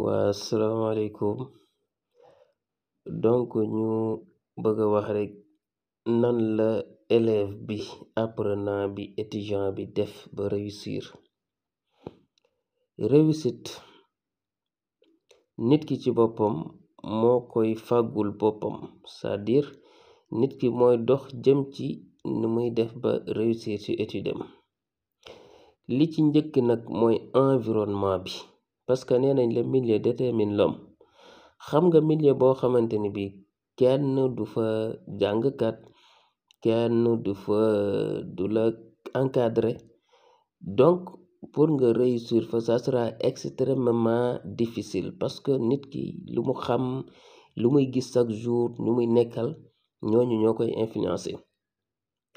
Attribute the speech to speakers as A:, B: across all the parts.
A: waa asalaamaaleykum donc ñu bëgg a wax rek nan la élève bi apprenant bi étudiant bi def ba réussir. Réussite nit ki ci boppam moo koy fàggul boppam, c'est-à-dire nit ki mooy dox jëm ci ni muy def ba réussir ci étude am. Li ci njëkk nag mooy environnement bi, parce que nee nañ le milieu détermine l'homme. xam nga milieu boo xamante ni bi kenn du fa jàngkat, kenn du la encadrer, donc pour nga réussir fa ça sera extrêmement difficile, parce que nit ki lu mu xam, lu muy gis chaque jour, ñu muy nekkal, ñooñu ñoo koy influencer.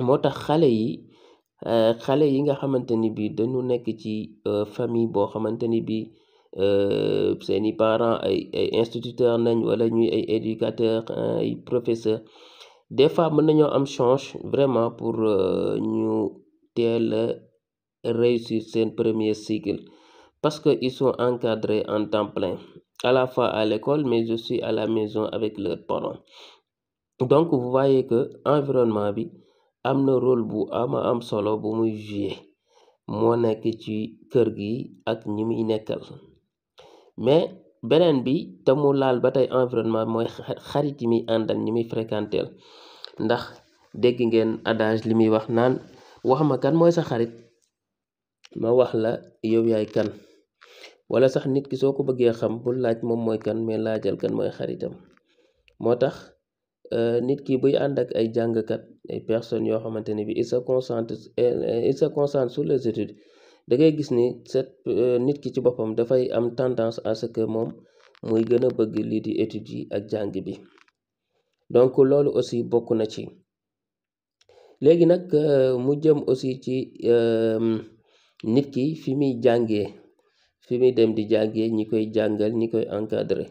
A: moo tax xale yi nga xamante ni bi dañu nekk ci famille boo xamante ni bi seeni parents ay instituteurs nañ, wala ñuy ay éducateurs, ay professeurs, des fois mën nañoo am chance vraiment pour ñu teel a réussir seen premier cycle, parce que ils sont encadrés en temps plein, à la fois à l'école mais aussi à la maison avec leurs parents. Donc vous voyez que environnement bi am na rôle bu am solo bu muy jouer, moo nekk ci kër gi ak ñi muy nekkal. Mais beneen bi te mu laal ba tey environnement mooy xarit yi muy àndal, ñi muy fréquenteel, ndax dégg ngeen adage li muy wax naan wax ma kan mooy sa xarit ma wax la yow yaay kan, wala sax nit ki soo ko bëggee xam bul laaj moom mooy kan, mais laajal kan mooy xaritam. moo tax nit ki buy ànd ak ay jàngkat, ay personnes yoo xamante ne bi il se concentre sur les études, da ngay gis ni nit ki ci boppam dafay am tendance à ce que moom muy gën a bëgg lii di études yi ak jàng bi, donc loolu aussi bokk na ci. léegi nag mu jëm aussi ci nit ki fi muy jàngee, fi muy dem di jàngee, ñi koy jàngal, ñi koy encadrer,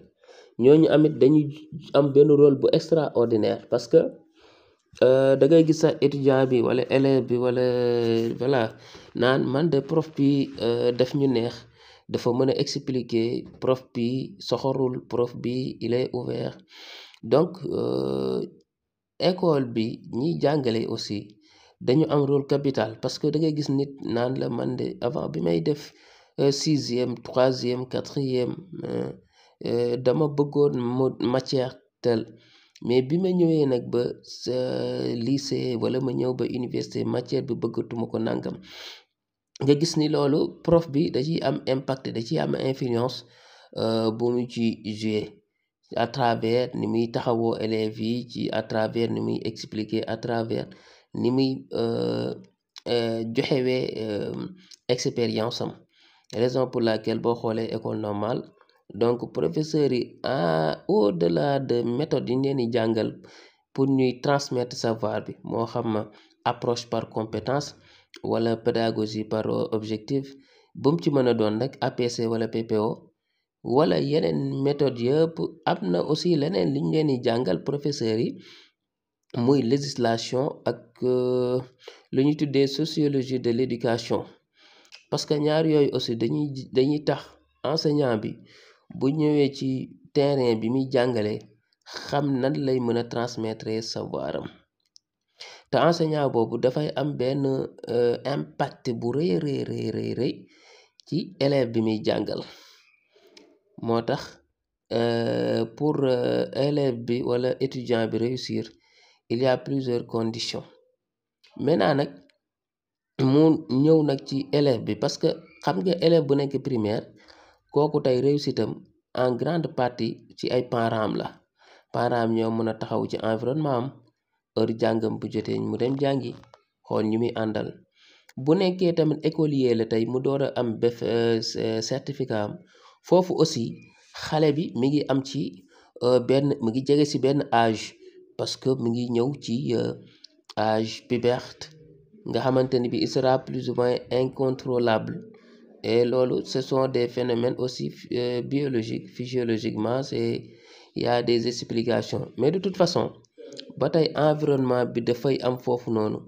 A: ñooñu amit dañuy am benn rôle bu extraordinaire, parce que da ngay gis sax étudiant bi wala élève bi wala voilà naan man de prof bi def ñu neex, dafa mën a expliquer, prof bi soxorul, prof bi il est ouvert. Donc école bi ñiy jàngale aussi dañu am rôle capital, parce que da ngay gis nit naan la man de avant bi may def 6e 3e 4e dama bëggoon matière tel, mais bi ma ñëwee nag ba lycée wala ma ñëw ba université, matière bi bëggatuma ko nangam. nga gis ni loolu prof bi da ciy am impact, da ciy am influence bu mu ci jouer à travers ni muy taxawoo élèves yi, ci à travers ni muy expliquer, à travers ni muy joxewee expérience am. Raison pour laquelle boo xoolee école normale, donc professeurs yi au-delà de méthode yi ñu leen di jàngal pour ñuy transmettre savoir bi, moo xam approche par compétence wala pédagogie par objectif, bu mu ci mën a doon rek APC wala PPO wala yeneen méthode yëpp, am na aussi leneen li ñu leen di jàngal professeurs yi, muy législation ak lu ñuy tuddee sociologie de l'éducation, parce que ñaar yooyu aussi dañuy tax enseignant bi bu ñëwee ci terrain bi muy jàngale xam nan lay mën a transmettre savoir am. te enseignant boobu dafay am benn impact bu rëy ci élève bi muy jàngal. moo tax pour élève bi wala étudiant bi réussir, il y a plusieurs conditions. maintenant nag mu ñëw nag ci élève bi, parce que xam nga élève bu nekk primaire, kooku tey réussite am en grande partie ci ay parents am la. parents am ñoo mën a taxaw ci environnement am, heure jàngam bu jotee mu dem jàngi, xool ñu muy àndal. bu nekkee tamit écolier la tey mu door a am BEF certificat am, foofu aussi xale bi mi ngi am ci mi ngi jege si benn âge, parce que mi ngi ñëw ci âge puberte, nga xamante ni bi il sera plus ou moins incontrôlable. et loolu ce sont des phénomènes aussi biologiques, physiologiquement il y a des explications, mais de toute façon ba tey environnement bi dafay am foofu noonu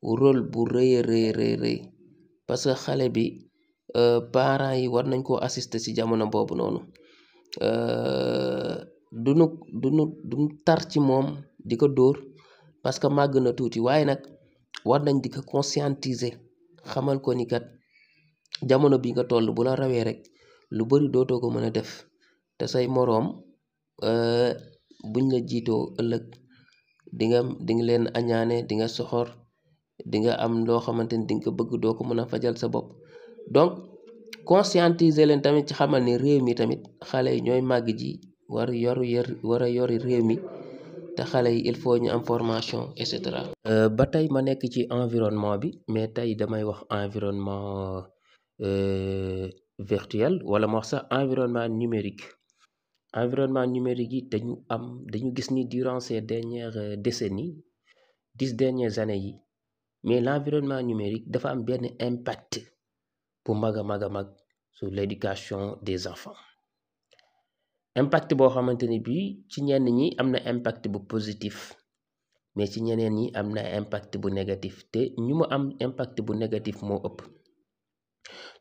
A: rôle bu rëy, parce que xale bi parents yi war nañ koo assister ci jamono boobu noonu. duñu tar ci moom di ko dóor parce que màgg na tuuti waaye nag war nañ di ko conscientiser xamal ko ni kat jamono bi nga toll bu la rawee rek lu bari dootoo ko mën a def te say moroom buñ la jiitoo ëllëg di nga leen añaane di nga soxor di nga am loo xamante ni di nga ko bëgg doo ko mën a fajal sa bopp donc conscientiser leen tamit ci xamal ni réew mi tamit xale yi ñooy màgg ji war a yori réew mi te xale yi il faut ñu am formation et cetera. ba tey ma nekk ci environnement bi mais tey damay wax environnement virtuel wala ma wax sax environnement numérique yi dañu gis ni durant ces dernières décennies 10 dernières années yi mais l'environnement numérique dafa am benn impact bu mag a mag sur l'éducation des enfants impact boo xamante ni bii ci ñenn ñi am na impact bu positif mais ci ñeneen ñi am na impact bu négatif te ñu mu am impact bu négatif moo ëpp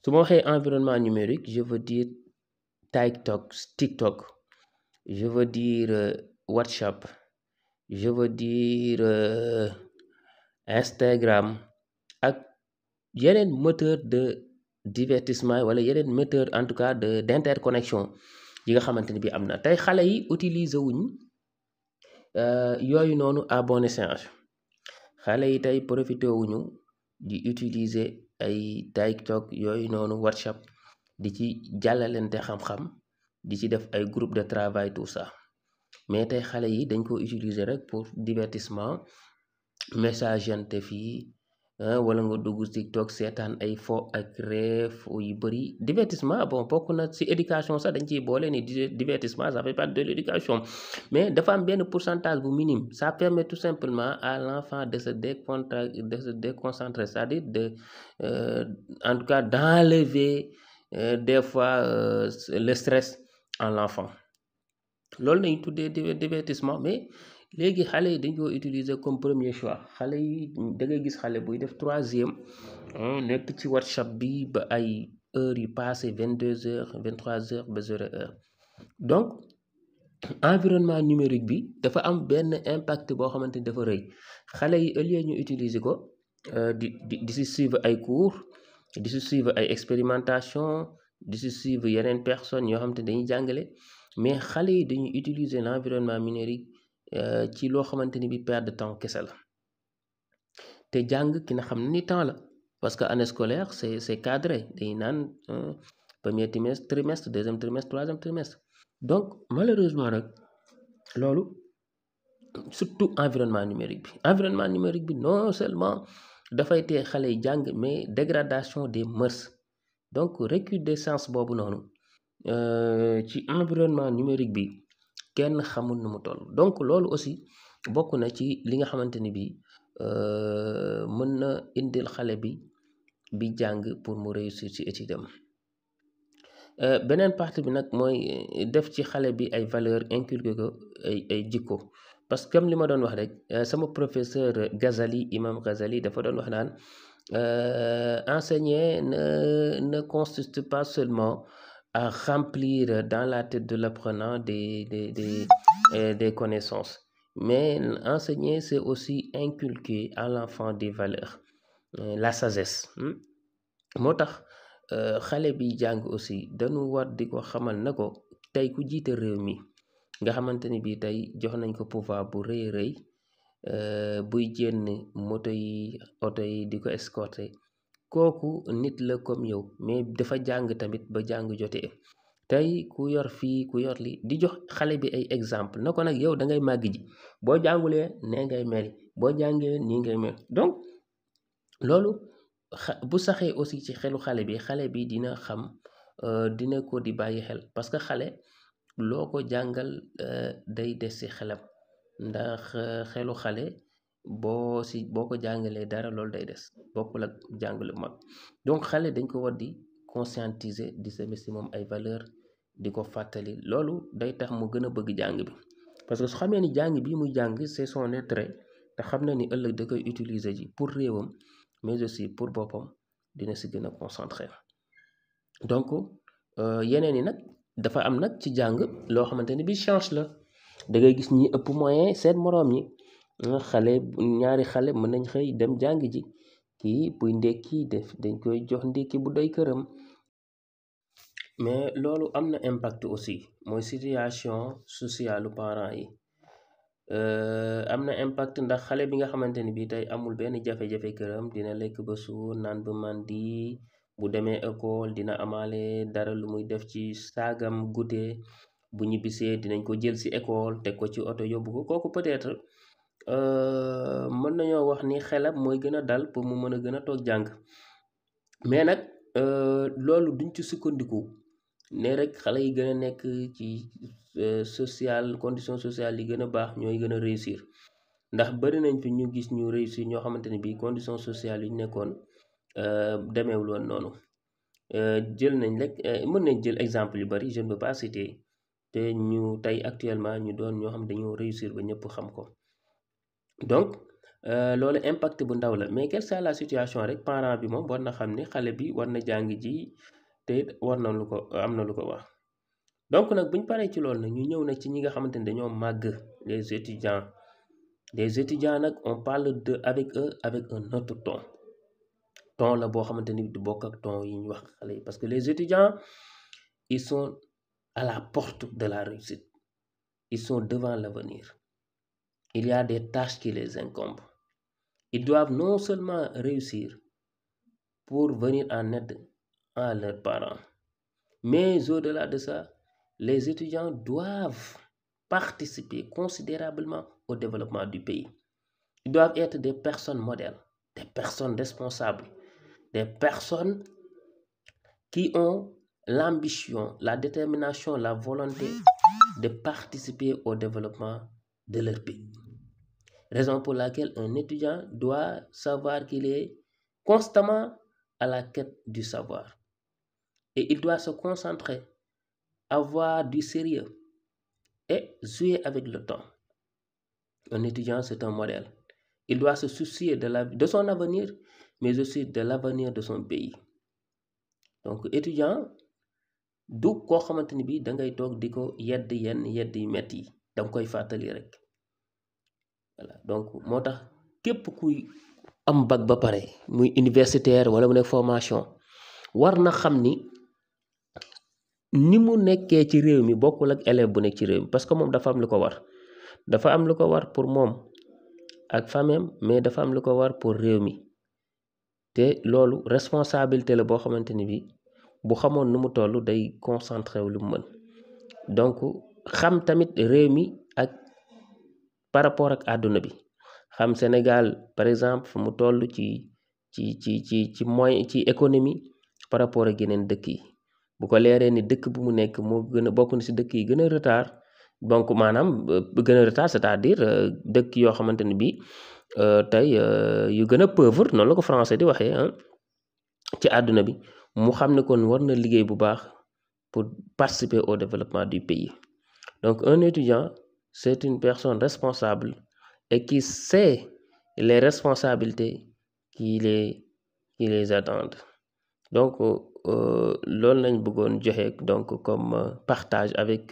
A: su ma waxee environnement numérique je veux dire TikTok je veux dire WhatsApp je veux dire Instagram ak yeneen moteur de divertissement wala yeneen moteur en tout cas d'interconnexion yi nga xamante ni bi am na tey xale yi utiliser wuñ yooyu noonu à bon escient xale yi tey profité wuñu di utiliser ay TikTok yooyu noonu WhatsApp di ci jàllalante xam-xam di ci def ay groupe de travail tout ça mais tey xale yi dañ ko utiliser rek pour divertissement messageante fii wala nga dugg TikTok seetaan ay fo ak reef yu bëri divertissement bon bokk na ci éducation sax dañ ciy boole ni divertissement ça fait partie de l'éducation mais dafa am benn pourcentage bu minime ça permet tout simplement à l'enfant de se déconcentrer c'est-à-dire en tout cas d'enlever des fois le stress en l'enfant loolu nañ tuddee divertissement mais léegi xale yi dañ ko utiliser comme premier choix xale yi da ngay gis xale buy def 3e nekk ci WhatsApp bi ba ay heures yu passé 22h 23h ba 0h donc environnement numérique bi dafa am benn impact boo xamante ni dafa rëy xale yi au lieu ñu utiliser ko di si suivre ay cours di si suivre ay expérimentation di si suivre yeneen personnes yoo xamante ni dañuy jàngale mais xale yi dañuy utiliser l'environnement numérique ci loo xamante ni bi perte de temps kese la te jàng ki na xam ni temps la parce que année scolaire c'est cadré dañuy naan premier trimestre deuxième trimestre troisième trimestre donc malheureusement nag loolu surtout environnement numérique bi non seulement dafay tee xale yi jàng mais dégradation des mœurs donc recrudescence boobu noonu ci environnement numérique bi kenn xamul nu mu toll donc loolu aussi bokk na ci li nga xamante ni bi mën na indil xale bi jàng pour mu réussir ci étude am beneen partie bi nag mooy def ci xale bi ay valeur inculquer ko ay jikko parce que comme li ma doon wax rek sama professeur Imam Ghazali dafa doon wax naan enseigner ne consiste pas seulement à remplir dans la tête de l'apprenant des connaissances mais enseigner c'est aussi inculquer à l'enfant des valeurs la sagesse moo tax xale bi jàng aussi dañu war di ko xamal na ko tey ku jiite réew mi nga xamante ni bii tey jox nañ ko pouvoir bu rëy buy génn moto yi oto yi di ko escorter kooku nit la comme yow mais dafa jàng tamit ba jàng jotee tey ku yor fii ku yor li di jox xale bi ay exemple na ko nag yow da ngay màgg ji boo jàngulee nee ngay mel boo jàngee nii ngay mel donc loolu bu saxee aussi ci xelu xale bi dina xam dina ko di bàyyi xel parce que xale loo ko jàngal day des ci xelam ndax xelu xale boo ko jàngalee dara loolu day des bokkul ak jàngalu mag donc xale dañ ko war di conscientiser di semer ci moom ay valeur di ko fàttali loolu day tax mu gën a bëgg jàng bi parce que su xamee ni jàng bi muy jàng c'est son intérêt te xam na ni ëllëg da koy utiliser ji pour réewam mais aussi pour boppam dina ci gën a concentré donc yeneen yi nag dafa am nag ci jàng loo xamante ni bi chance la da ngay gis ñi ëpp moyen seen moroom ñi ñaari xale mën nañ xëy dem jàng ji kii buy ndekki def dañ koy jox ndekki bu doy këram mais loolu am na impact aussi mooy situation socialu parents yi am na impact ndax xale bi nga xamante ni bii tey amul benn jafe-jafe këram dina lekk ba suur naan ba màndi bu demee école dina amaale dara lu muy def ci saagam goûter bu ñibbisee dinañ ko jël ci école teg ko ci oto yóbbu ko kooku peut-être mën nañoo wax ni xelam mooy gën a dal pour mu mën a gën a toog jàng mais nag loolu duñ ci sukkandiku ne rek xale yi gën a nekk ci social condition sociale yi gën a baax ñooy gën a réussir ndax bari nañ fi ñu gis ñu réussir ñoo xamante ne bii condition sociale yi ñu nekkoon demeewul woon noonu jël nañ rek mën nañ jël exemple yu bari je ne peux pas citer te ñu tey actuellement ñu doon ñoo xam dañoo réussir ba ñëpp xam ko donc loolu impact bu ndaw la mais quelle soit la situation rek parent bi moom war na xam ne xale bi war na jàng ji te war na lu ko am na lu ko wax donc nag buñ paree ci loolu nag ñu ñëw nag ci ñi nga xamante ne dañoo màgg les étudiants nag on parle de avec eux avec un autre ton la boo xamante ni du bokk ak ton yi ñu wax xale yi parce que les étudiants ils sont à la porte de la réussite ils sont devant l'avenir il y a des tâches qui les incombent ils doivent non seulement réussir pour venir en aide à leurs parents mais au-delà de ça les étudiants doivent participer considérablement au développement du pays ils doivent être des personnes modèles des personnes responsables des personnes qui ont l'ambition, la détermination, la volonté de participer au développement de leur pays. Raison pour laquelle un étudiant doit savoir qu'il est constamment à la quête du savoir. Et il doit se concentrer, avoir du sérieux et jouer avec le temps. Un étudiant, c'est un modèle. Il doit se soucier de son avenir, mais aussi de l'avenir de son pays. Donc étudiant du koo xamante ni bii da ngay toog di ko yedd yu metti yi da nga koy fàttali rek voilà donc moo tax képp kuy am bac ba pare muy universitaire wala mu nekk formation war na xam ni mu nekkee ci réew mi bokkul ak élève bu nekk ci réew mi parce que moom dafa am lu ko war pour moom ak famem mais dafa am lu ko war pour réew mi te loolu responsabilité la boo xamante ni bii bu xamoon nu mu toll day concentré wu lu mu mën donc xam tamit réew mi ak par rapport ak àdduna bi xam Sénégal par exemple fu mu toll ci moyen ci économie par rapport ak yeneen dëkk yi bu ko leeree ni dëkk bu mu nekk moo gën a bokk na ci dëkk yi gën a retard donc maanaam gën a retard c'est-à-dire dëkk yoo xamante ni bii tey yu gën a pauvre noonu la ko français di waxee ci àdduna bi mu xam ne kon war na liggéey bu baax pour participer au développement du pays donc un étudiant c'est une personne responsable et qui sait les responsabilités qui les attendent donc loolu lañ bëggoon joxe donc comme partage avec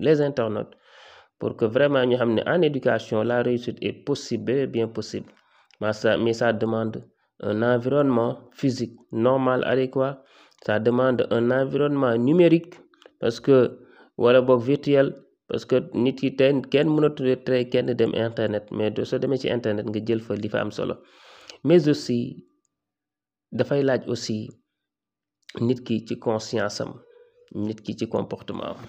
A: les internautes pour que vraiment ñu xam ne en éducation la réussite est possible, bien possible mais ça demande un environnement physique normal adéquat ça demande un environnement numérique parce que wala boog virtuel parce que nit yi tey kenn mënatul tere kenn dem internet mais soo demee ci internet nga jël fa li fa am solo mais aussi dafay laaj aussi nit ki ci conscience am nit ki ci comportement am